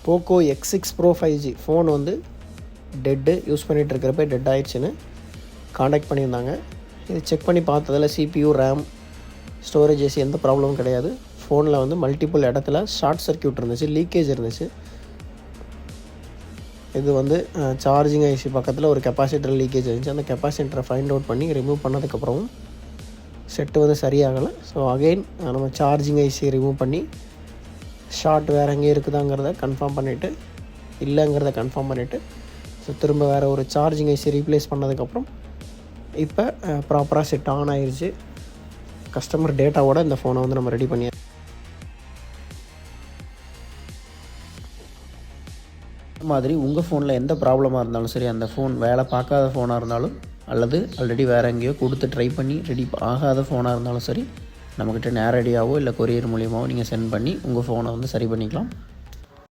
Poco X6 Pro 5G phone வந்து use பண்ணிகிட்டு இருக்கிறப்ப டெட் ஆயிடுச்சுன்னு காண்டாக்ட் பண்ணியிருந்தாங்க. இது செக் பண்ணி பார்த்ததில் CPU, RAM, ஸ்டோரேஜ் ஏசி எந்த ப்ராப்ளமும் கிடையாது. ஃபோனில் வந்து மல்டிபிள் இடத்துல ஷார்ட் சர்க்யூட் இருந்துச்சு, லீக்கேஜ் இருந்துச்சு. இது வந்து சார்ஜிங் ஐசி பக்கத்தில் ஒரு கெப்பாசிட்டர் லீக்கேஜ் இருந்துச்சு. அந்த கெப்பாசிட்டரை ஃபைண்ட் அவுட் பண்ணி ரிமூவ் பண்ணதுக்கப்புறமும் செட்டு வந்து சரியாகலை. ஸோ அகெயின் நம்ம சார்ஜிங் ஐசி ரிமூவ் பண்ணி ஷார்ட் வேறு எங்கேயும் இருக்குதாங்கிறத கன்ஃபார்ம் பண்ணிவிட்டு, இல்லைங்கிறத கன்ஃபார்ம் பண்ணிவிட்டு, ஸோ திரும்ப வேறு ஒரு சார்ஜிங் ஐசி ரீப்ளேஸ் பண்ணதுக்கப்புறம் இப்போ ப்ராப்பராக செட் ஆன் ஆகிருச்சு. கஸ்டமர் டேட்டாவோட இந்த ஃபோனை வந்து நம்ம ரெடி பண்ணி மாதிரி உங்கள் ஃபோனில் எந்த ப்ராப்ளமாக இருந்தாலும் சரி, அந்த ஃபோன் வேலை பார்க்காத ஃபோனாக இருந்தாலும் அல்லது ஆல்ரெடி வேறு எங்கேயோ கொடுத்து ட்ரை பண்ணி ரெடி ஆகாத ஃபோனாக இருந்தாலும் சரி, நம்மக்கிட்ட நேரடியாகவோ இல்லை கொரியர் மூலியமாகவோ நீங்கள் சென்ட் பண்ணி உங்கள் ஃபோனை வந்து சரி பண்ணிக்கலாம்.